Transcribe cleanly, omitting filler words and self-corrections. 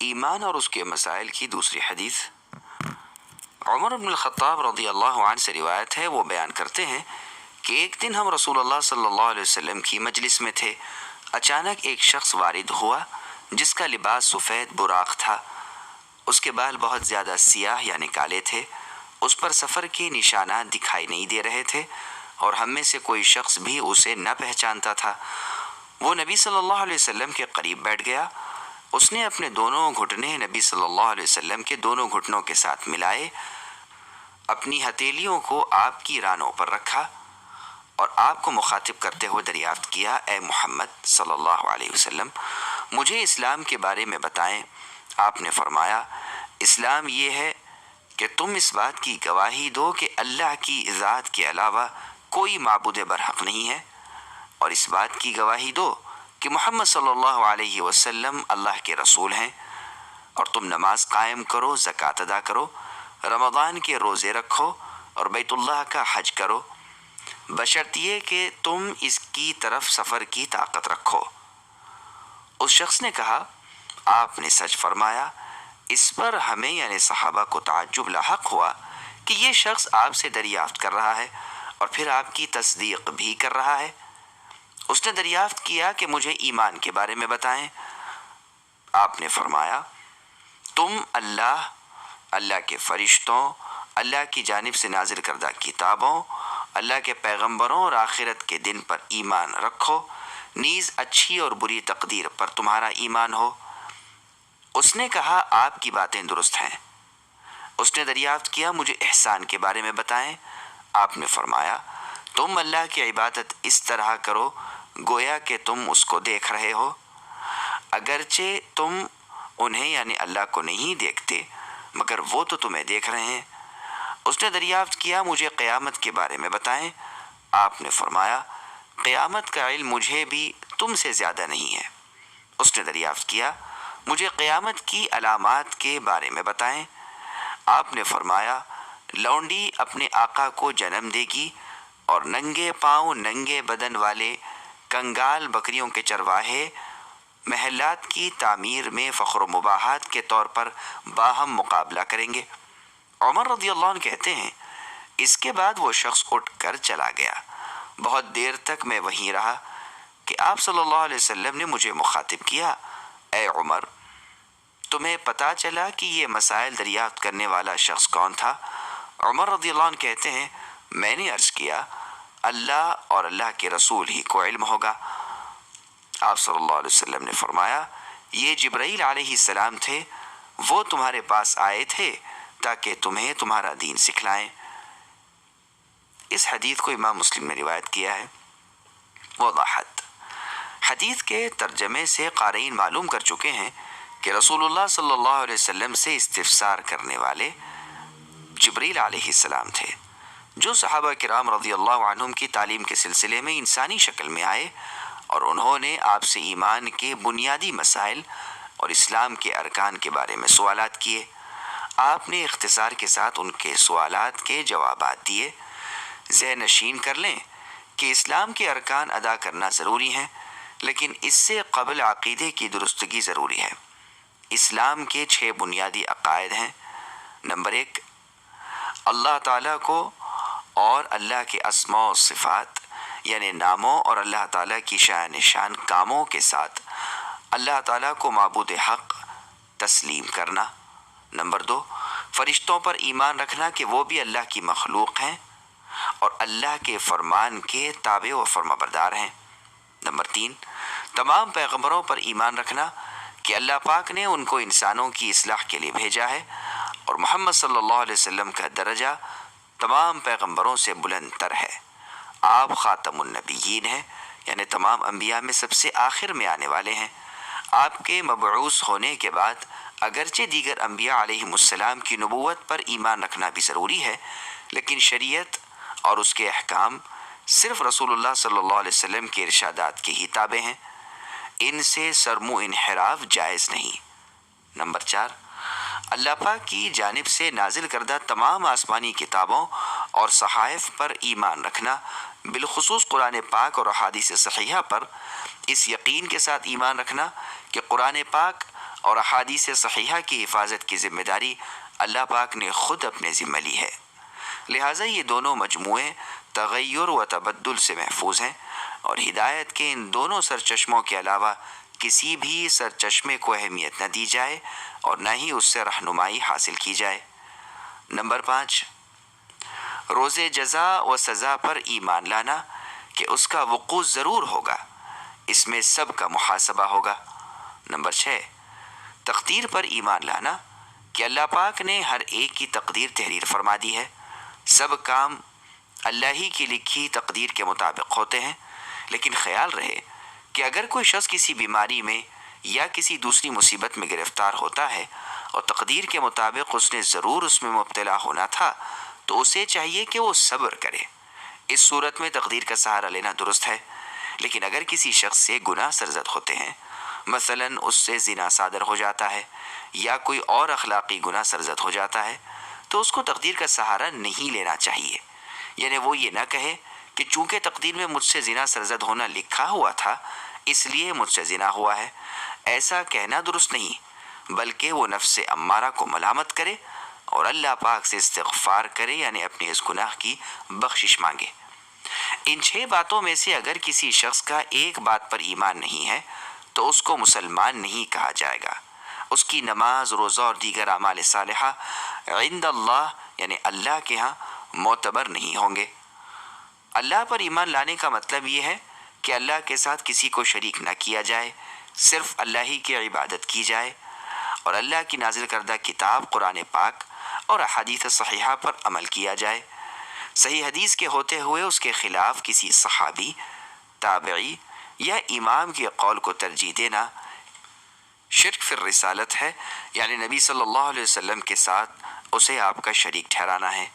ایمان اور اس کے مسائل کی دوسری حدیث۔ عمر بن الخطاب رضی اللہ عنہ سے روایت ہے، وہ بیان کرتے ہیں کہ ایک دن ہم رسول اللہ صلی اللہ علیہ وسلم کی مجلس میں تھے، اچانک ایک شخص وارد ہوا جس کا لباس سفید براق تھا، اس کے بال بہت زیادہ سیاہ یعنی کالے تھے، اس پر سفر کے نشانات دکھائی نہیں دے رہے تھے اور ہم میں سے کوئی شخص بھی اسے نہ پہچانتا تھا۔ وہ نبی صلی اللہ علیہ وسلم کے قریب بیٹھ گیا، اس نے اپنے دونوں گھٹنے نبی صلی اللہ علیہ وسلم کے دونوں گھٹنوں کے ساتھ ملائے، اپنی ہتھیلیوں کو آپ کی رانوں پر رکھا اور آپ کو مخاطب کرتے ہوئے دریافت کیا، اے محمد صلی اللہ علیہ وسلم، مجھے اسلام کے بارے میں بتائیں۔ آپ نے فرمایا، اسلام یہ ہے کہ تم اس بات کی گواہی دو کہ اللہ کی ذات کے علاوہ کوئی معبود برحق نہیں ہے، اور اس بات کی گواہی دو کہ محمد صلی اللہ علیہ وسلم اللہ کے رسول ہیں، اور تم نماز قائم کرو، زکوٰۃ ادا کرو، رمضان کے روزے رکھو اور بیت اللہ کا حج کرو، بشرط یہ کہ تم اس کی طرف سفر کی طاقت رکھو۔ اس شخص نے کہا، آپ نے سچ فرمایا۔ اس پر ہمیں یعنی صحابہ کو تعجب لاحق ہوا کہ یہ شخص آپ سے دریافت کر رہا ہے اور پھر آپ کی تصدیق بھی کر رہا ہے۔ اس نے دریافت کیا کہ مجھے ایمان کے بارے میں بتائیں۔ آپ نے فرمایا، تم اللہ کے فرشتوں، اللہ کی جانب سے نازل کردہ کتابوں، اللہ کے پیغمبروں اور آخرت کے دن پر ایمان رکھو، نیز اچھی اور بری تقدیر پر تمہارا ایمان ہو۔ اس نے کہا، آپ کی باتیں درست ہیں۔ اس نے دریافت کیا، مجھے احسان کے بارے میں بتائیں۔ آپ نے فرمایا، تم اللہ کی عبادت اس طرح کرو گویا کہ تم اس کو دیکھ رہے ہو، اگرچہ تم انہیں یعنی اللہ کو نہیں دیکھتے مگر وہ تو تمہیں دیکھ رہے ہیں۔ اس نے دریافت کیا، مجھے قیامت کے بارے میں بتائیں۔ آپ نے فرمایا، قیامت کا علم مجھے بھی تم سے زیادہ نہیں ہے۔ اس نے دریافت کیا، مجھے قیامت کی علامات کے بارے میں بتائیں۔ آپ نے فرمایا، لونڈی اپنے آقا کو جنم دے گی اور ننگے پاؤں ننگے بدن والے کنگال بکریوں کے چرواہے محلات کی تعمیر میں فخر و مباحات کے طور پر باہم مقابلہ کریں گے۔ عمر رضی اللہ عنہ کہتے ہیں، اس کے بعد وہ شخص اٹھ کر چلا گیا۔ بہت دیر تک میں وہیں رہا کہ آپ صلی اللہ علیہ وسلم نے مجھے مخاطب کیا، اے عمر، تمہیں پتہ چلا کہ یہ مسائل دریافت کرنے والا شخص کون تھا؟ عمر رضی اللہ عنہ کہتے ہیں، میں نے عرض کیا، اللہ اور اللہ کے رسول ہی کو علم ہوگا۔ آپ صلی اللہ علیہ وسلم نے فرمایا، یہ جبرائیل علیہ السلام تھے، وہ تمہارے پاس آئے تھے تاکہ تمہیں تمہارا دین سکھلائیں۔ اس حدیث کو امام مسلم نے روایت کیا ہے۔ وضاحت، حدیث کے ترجمے سے قارئین معلوم کر چکے ہیں کہ رسول اللہ صلی اللہ علیہ وسلم سے استفسار کرنے والے جبرائیل علیہ السلام تھے، جو صحابہ کرام رضی اللہ عنہم کی تعلیم کے سلسلے میں انسانی شکل میں آئے اور انہوں نے آپ سے ایمان کے بنیادی مسائل اور اسلام کے ارکان کے بارے میں سوالات کیے۔ آپ نے اختصار کے ساتھ ان کے سوالات کے جوابات دیے۔ ذہن نشین کر لیں کہ اسلام کے ارکان ادا کرنا ضروری ہیں، لیکن اس سے قبل عقیدے کی درستگی ضروری ہے۔ اسلام کے 6 بنیادی عقائد ہیں۔ نمبر 1، اللہ تعالیٰ کو اور اللہ کے اسماء و صفات یعنی ناموں اور اللہ تعالیٰ کی شان نشان کاموں کے ساتھ اللہ تعالیٰ کو معبود حق تسلیم کرنا۔ نمبر 2، فرشتوں پر ایمان رکھنا کہ وہ بھی اللہ کی مخلوق ہیں اور اللہ کے فرمان کے تابع و فرمانبردار ہیں۔ نمبر 3، تمام پیغمبروں پر ایمان رکھنا کہ اللہ پاک نے ان کو انسانوں کی اصلاح کے لیے بھیجا ہے اور محمد صلی اللہ علیہ وسلم کا درجہ تمام پیغمبروں سے بلند تر ہے۔ آپ خاتم النبیین ہیں، یعنی تمام انبیاء میں سب سے آخر میں آنے والے ہیں۔ آپ کے مبعوث ہونے کے بعد اگرچہ دیگر انبیاء علیہم السلام کی نبوت پر ایمان رکھنا بھی ضروری ہے، لیکن شریعت اور اس کے احکام صرف رسول اللہ صلی اللہ علیہ وسلم کے ارشادات کے ہی تابع ہیں، ان سے سرمو انحراف جائز نہیں۔ نمبر 4، اللہ پاک کی جانب سے نازل کردہ تمام آسمانی کتابوں اور صحائف پر ایمان رکھنا، بالخصوص قرآن پاک اور احادیث صحیحہ پر اس یقین کے ساتھ ایمان رکھنا کہ قرآن پاک اور احادیث صحیحہ کی حفاظت کی ذمہ داری اللہ پاک نے خود اپنے ذمہ لی ہے۔ لہٰذا یہ دونوں مجموعے تغیر و تبدل سے محفوظ ہیں، اور ہدایت کے ان دونوں سرچشموں کے علاوہ کسی بھی سرچشمے کو اہمیت نہ دی جائے اور نہ ہی اس سے رہنمائی حاصل کی جائے۔ نمبر 5، روز جزا و سزا پر ایمان لانا کہ اس کا وقوع ضرور ہوگا، اس میں سب کا محاسبہ ہوگا۔ نمبر 6، تقدیر پر ایمان لانا کہ اللہ پاک نے ہر ایک کی تقدیر تحریر فرما دی ہے۔ سب کام اللہ ہی کی لکھی تقدیر کے مطابق ہوتے ہیں، لیکن خیال رہے کہ اگر کوئی شخص کسی بیماری میں یا کسی دوسری مصیبت میں گرفتار ہوتا ہے اور تقدیر کے مطابق اس نے ضرور اس میں مبتلا ہونا تھا، تو اسے چاہیے کہ وہ صبر کرے۔ اس صورت میں تقدیر کا سہارا لینا درست ہے۔ لیکن اگر کسی شخص سے گناہ سرزد ہوتے ہیں، مثلاً اس سے زنا صادر ہو جاتا ہے یا کوئی اور اخلاقی گناہ سرزد ہو جاتا ہے، تو اس کو تقدیر کا سہارا نہیں لینا چاہیے۔ یعنی وہ یہ نہ کہے کہ چونکہ تقدیر میں مجھ سے زنا سرزد ہونا لکھا ہوا تھا اس لیے مجھ سے زنا ہوا ہے۔ ایسا کہنا درست نہیں، بلکہ وہ نفس امارہ کو ملامت کرے اور اللہ پاک سے استغفار کرے، یعنی اپنے اس گناہ کی بخشش مانگے۔ ان 6 باتوں میں سے اگر کسی شخص کا ایک بات پر ایمان نہیں ہے تو اس کو مسلمان نہیں کہا جائے گا۔ اس کی نماز، روزہ اور دیگر اعمال صالحہ عند اللہ یعنی اللہ کے ہاں معتبر نہیں ہوں گے۔ اللہ پر ایمان لانے کا مطلب یہ ہے کہ اللہ کے ساتھ کسی کو شریک نہ کیا جائے، صرف اللہ ہی کی عبادت کی جائے، اور اللہ کی نازل کردہ کتاب قرآن پاک اور احادیث صحیحہ پر عمل کیا جائے۔ صحیح حدیث کے ہوتے ہوئے اس کے خلاف کسی صحابی، تابعی یا امام کے قول کو ترجیح دینا شرک فی الرسالت ہے، یعنی نبی صلی اللہ علیہ وسلم کے ساتھ اسے آپ کا شریک ٹھہرانا ہے۔